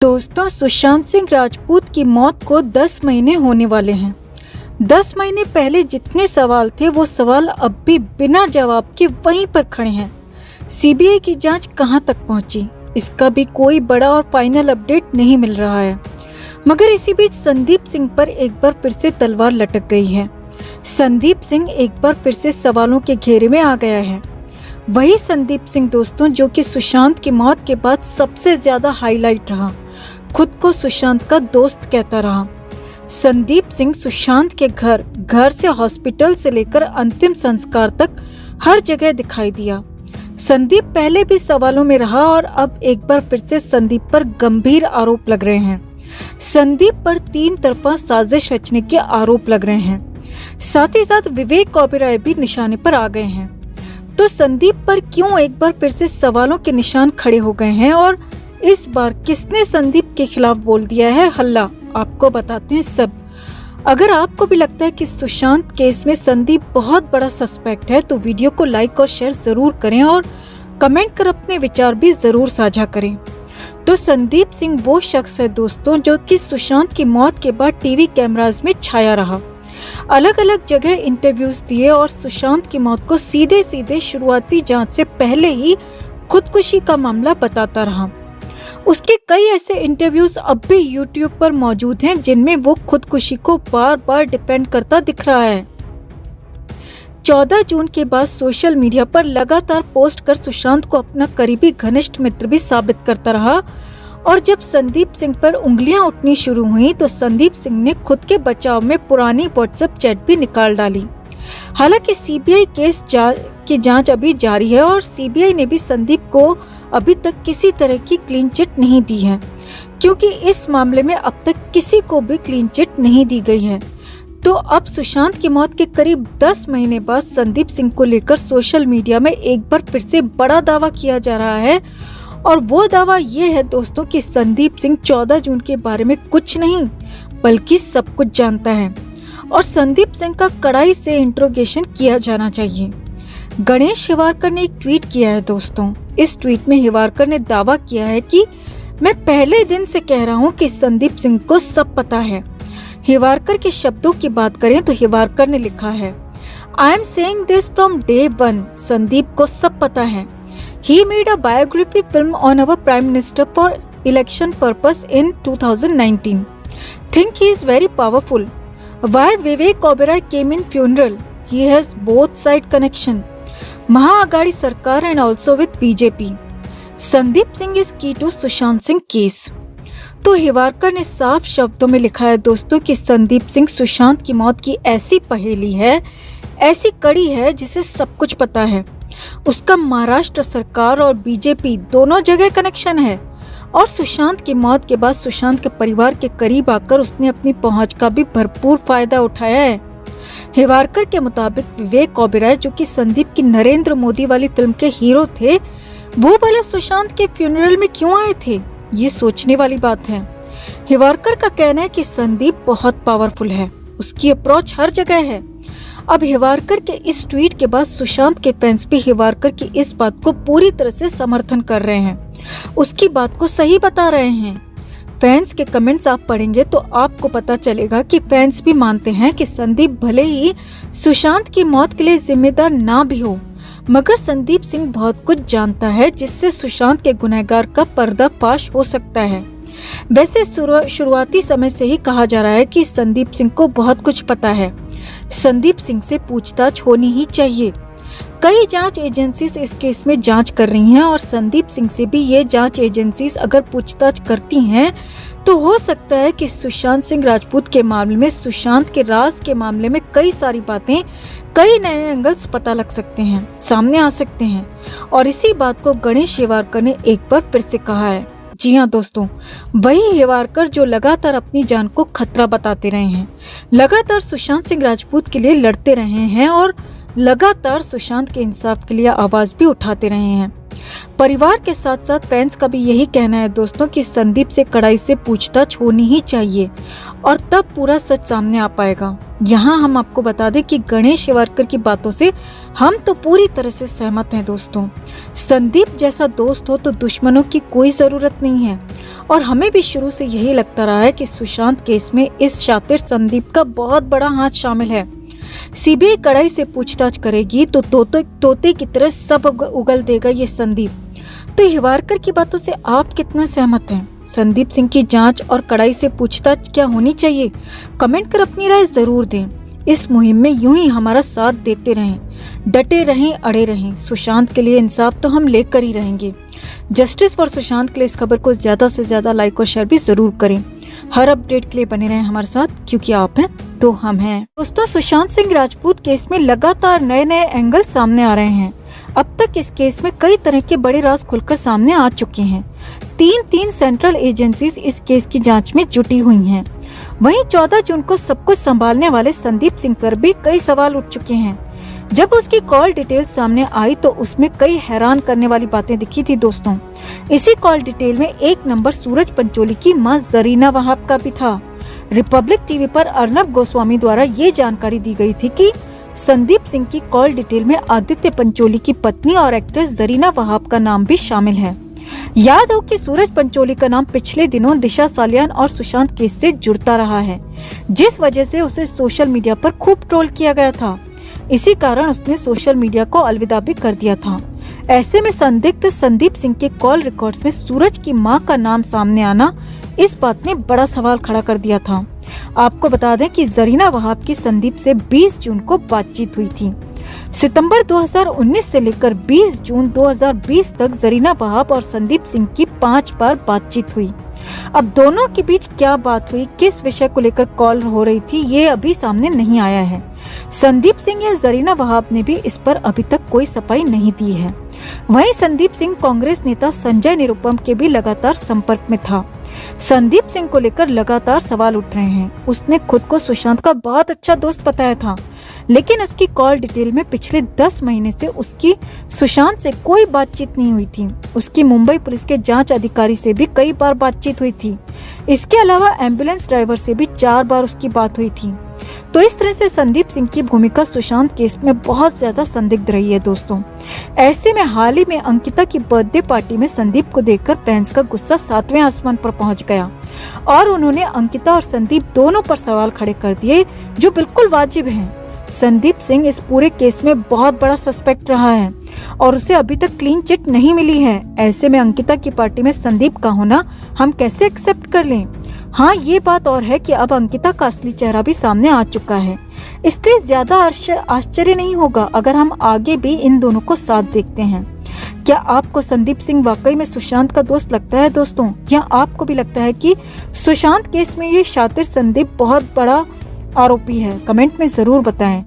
दोस्तों, सुशांत सिंह राजपूत की मौत को 10 महीने होने वाले हैं। 10 महीने पहले जितने सवाल थे वो सवाल अब भी बिना जवाब के वहीं पर खड़े हैं। सीबीआई की जांच कहां तक पहुंची, इसका भी कोई बड़ा और फाइनल अपडेट नहीं मिल रहा है। मगर इसी बीच संदीप सिंह पर एक बार फिर से तलवार लटक गई है। संदीप सिंह एक बार फिर से सवालों के घेरे में आ गया है। वही संदीप सिंह दोस्तों जो कि सुशांत की मौत के बाद सबसे ज्यादा हाईलाइट रहा, खुद को सुशांत का दोस्त कहता रहा। संदीप सिंह सुशांत के घर से हॉस्पिटल से लेकर अंतिम संस्कार तक हर जगह दिखाई दिया। संदीप पहले भी सवालों में रहा और अब एक बार फिर से संदीप पर गंभीर आरोप लग रहे हैं। संदीप पर 3 तरफा साजिश रचने के आरोप लग रहे हैं। साथ ही साथ विवेक ओबेरॉय भी निशाने पर आ गए हैं। तो संदीप पर क्यों एक बार फिर से सवालों के निशान खड़े हो गए हैं और इस बार किसने संदीप के खिलाफ बोल दिया है हल्ला, आपको बताते हैं सब। अगर आपको भी लगता है कि सुशांत केस में संदीप बहुत बड़ा सस्पेक्ट है तो वीडियो को लाइक और शेयर जरूर करें और कमेंट कर अपने विचार भी जरूर साझा करें। तो संदीप सिंह वो शख्स है दोस्तों जो कि सुशांत की मौत के बाद टीवी कैमरास में छाया रहा, अलग अलग जगह इंटरव्यूज दिए और सुशांत की मौत को सीधे सीधे शुरुआती जांच से पहले ही खुदकुशी का मामला बताता रहा। उसके कई ऐसे इंटरव्यूज अब भी यूट्यूब पर मौजूद हैं जिनमें वो खुदकुशी को बार बार डिफेंड करता दिख रहा है। 14 जून के बाद सोशल मीडिया पर लगातार पोस्ट कर सुशांत को अपना करीबी घनिष्ठ मित्र भी साबित करता रहा और जब संदीप सिंह पर उंगलियां उठनी शुरू हुई तो संदीप सिंह ने खुद के बचाव में पुरानी व्हाट्सएप चैट भी निकाल डाली। हालांकि सीबीआई केस की जांच अभी जारी है और सीबीआई ने भी संदीप को अभी तक किसी तरह की क्लीन चिट नहीं दी है, क्योंकि इस मामले में अब तक किसी को भी क्लीन चिट नहीं दी गई है। तो अब सुशांत की मौत के करीब 10 महीने बाद संदीप सिंह को लेकर सोशल मीडिया में एक बार फिर से बड़ा दावा किया जा रहा है और वो दावा ये है दोस्तों कि संदीप सिंह 14 जून के बारे में कुछ नहीं बल्कि सब कुछ जानता है और संदीप सिंह का कड़ाई से इंट्रोगेशन किया जाना चाहिए। गणेश हिवारकर ने एक ट्वीट किया है दोस्तों। इस ट्वीट में हिवारकर ने दावा किया है कि मैं पहले दिन से कह रहा हूं कि संदीप सिंह को सब पता है। हिवारकर के शब्दों की बात करें तो हिवारकर ने लिखा है, I am saying this from day 1, Sandeep को सब पता है। He made a biography film on our Prime Minister for election purpose in 2019. Think he is very powerful. Why Vivek Oberoi came in funeral? He has both side connection. Maha-Aghadi Sarkar and also with BJP. Sandeep Singh is key to Sushant Singh case. तो हिवारकर ने साफ शब्दों में लिखा है दोस्तों कि संदीप सिंह सुशांत की मौत की ऐसी पहेली है, ऐसी कड़ी है जिसे सब कुछ पता है। उसका महाराष्ट्र सरकार और बीजेपी दोनों जगह कनेक्शन है और सुशांत की मौत के बाद सुशांत के परिवार के करीब आकर उसने अपनी पहुंच का भी भरपूर फायदा उठाया है। हिवारकर के मुताबिक विवेक ओबेरॉय जो कि संदीप की नरेंद्र मोदी वाली फिल्म के हीरो थे, वो भला सुशांत के फ्यूनरल में क्यों आए थे, ये सोचने वाली बात है। हिवारकर का कहना है कि संदीप बहुत पावरफुल है, उसकी अप्रोच हर जगह है। अब हिवारकर के इस ट्वीट के बाद सुशांत के फैंस भी हिवारकर की इस बात को पूरी तरह से समर्थन कर रहे हैं, उसकी बात को सही बता रहे हैं। फैंस के कमेंट्स आप पढ़ेंगे तो आपको पता चलेगा कि फैंस भी मानते हैं कि संदीप भले ही सुशांत की मौत के लिए जिम्मेदार ना भी हो, मगर संदीप सिंह बहुत कुछ जानता है जिससे सुशांत के गुनहगार का पर्दाफाश हो सकता है। वैसे शुरुआती समय से ही कहा जा रहा है कि संदीप सिंह को बहुत कुछ पता है, संदीप सिंह से पूछताछ होनी ही चाहिए। कई जांच एजेंसीज इस केस में जांच कर रही हैं और संदीप सिंह से भी ये जांच एजेंसीज अगर पूछताछ करती हैं तो हो सकता है कि सुशांत सिंह राजपूत के मामले में, सुशांत के राज के मामले में कई सारी बातें, कई नए एंगल्स पता लग सकते हैं, सामने आ सकते हैं। और इसी बात को गणेश हिवारकर ने एक बार फिर से कहा है। जी हाँ दोस्तों, वही हिवारकर जो लगातार अपनी जान को खतरा बताते रहे हैं, लगातार सुशांत सिंह राजपूत के लिए लड़ते रहे हैं और लगातार सुशांत के इंसाफ के लिए आवाज भी उठाते रहे हैं। परिवार के साथ साथ फैंस का भी यही कहना है दोस्तों कि संदीप से कड़ाई से पूछताछ होनी ही चाहिए और तब पूरा सच सामने आ पाएगा। यहाँ हम आपको बता दें कि गणेश शेवारकर की बातों से हम तो पूरी तरह से सहमत हैं दोस्तों। संदीप जैसा दोस्त हो तो दुश्मनों की कोई जरूरत नहीं है और हमें भी शुरू से यही लगता रहा है कि सुशांत केस में इस शातिर संदीप का बहुत बड़ा हाथ शामिल है। सीबीआई कड़ाई से पूछताछ करेगी तो तोते की तरह सब उगल देगा ये संदीप। तो हिवारकर की बातों से आप कितना सहमत हैं? संदीप सिंह की जांच और कड़ाई से पूछताछ क्या होनी चाहिए? कमेंट कर अपनी राय जरूर दें। इस मुहिम में यूं ही हमारा साथ देते रहें, डटे रहें, अड़े रहें। सुशांत के लिए इंसाफ तो हम लेकर ही रहेंगे। जस्टिस फॉर सुशांत के लिए इस खबर को ज्यादा से ज्यादा लाइक और शेयर भी जरूर करें। हर अपडेट के लिए बने रहें हमारे साथ, क्योंकि आप हैं तो हम हैं। दोस्तों, सुशांत सिंह राजपूत केस में लगातार नए नए एंगल सामने आ रहे हैं। अब तक इस केस में कई तरह के बड़े राज खुलकर सामने आ चुके हैं। तीन सेंट्रल एजेंसीज इस केस की जांच में जुटी हुई हैं। वहीं 14 जून को सब कुछ संभालने वाले संदीप सिंह पर भी कई सवाल उठ चुके हैं। जब उसकी कॉल डिटेल सामने आई तो उसमें कई हैरान करने वाली बातें दिखी थी दोस्तों। इसी कॉल डिटेल में एक नंबर सूरज पंचोली की मां जरीना वहाब का भी था। रिपब्लिक टीवी पर अर्नब गोस्वामी द्वारा ये जानकारी दी गई थी कि संदीप सिंह की कॉल डिटेल में आदित्य पंचोली की पत्नी और एक्ट्रेस जरीना वहाब का नाम भी शामिल है। याद हो कि सूरज पंचोली का नाम पिछले दिनों दिशा सालियान और सुशांत केस से जुड़ता रहा है, जिस वजह से उसे सोशल मीडिया पर खूब ट्रोल किया गया था। इसी कारण उसने सोशल मीडिया को अलविदा भी कर दिया था। ऐसे में संदिग्ध संदीप सिंह के कॉल रिकॉर्ड्स में सूरज की मां का नाम सामने आना इस बात ने बड़ा सवाल खड़ा कर दिया था। आपको बता दें कि जरीना वहाब की संदीप से 20 जून को बातचीत हुई थी। सितंबर 2019 से लेकर 20 जून 2020 तक जरीना वहाब और संदीप सिंह की 5 बार बातचीत हुई। अब दोनों के बीच क्या बात हुई, किस विषय को लेकर कॉल हो रही थी, ये अभी सामने नहीं आया है। संदीप सिंह या जरीना वहाब ने भी इस पर अभी तक कोई सफाई नहीं दी है। वहीं संदीप सिंह कांग्रेस नेता संजय निरुपम के भी लगातार संपर्क में था। संदीप सिंह को लेकर लगातार सवाल उठ रहे हैं। उसने खुद को सुशांत का बहुत अच्छा दोस्त बताया था, लेकिन उसकी कॉल डिटेल में पिछले 10 महीने से उसकी सुशांत से कोई बातचीत नहीं हुई थी। उसकी मुंबई पुलिस के जांच अधिकारी से भी कई बार बातचीत हुई थी। इसके अलावा एम्बुलेंस ड्राइवर से भी 4 बार उसकी बात हुई थी। तो इस तरह से संदीप सिंह की भूमिका सुशांत केस में बहुत ज्यादा संदिग्ध रही है दोस्तों। ऐसे में हाल ही में अंकिता की बर्थडे पार्टी में संदीप को देखकर फैंस का गुस्सा 7वें आसमान पर पहुंच गया और उन्होंने अंकिता और संदीप दोनों पर सवाल खड़े कर दिए, जो बिल्कुल वाजिब हैं। संदीप सिंह इस पूरे केस में बहुत बड़ा सस्पेक्ट रहा है और उसे अभी तक क्लीन चिट नहीं मिली है। ऐसे में अंकिता की पार्टी में संदीप का होना हम कैसे एक्सेप्ट कर लें? हाँ, ये बात और है कि अब अंकिता का असली चेहरा भी सामने आ चुका है, इसलिए ज्यादा आश्चर्य नहीं होगा अगर हम आगे भी इन दोनों को साथ देखते हैं। क्या आपको संदीप सिंह वाकई में सुशांत का दोस्त लगता है दोस्तों, या आपको भी लगता है कि सुशांत केस में ये शातिर संदीप बहुत बड़ा आरोपी है? कमेंट में जरूर बताएं।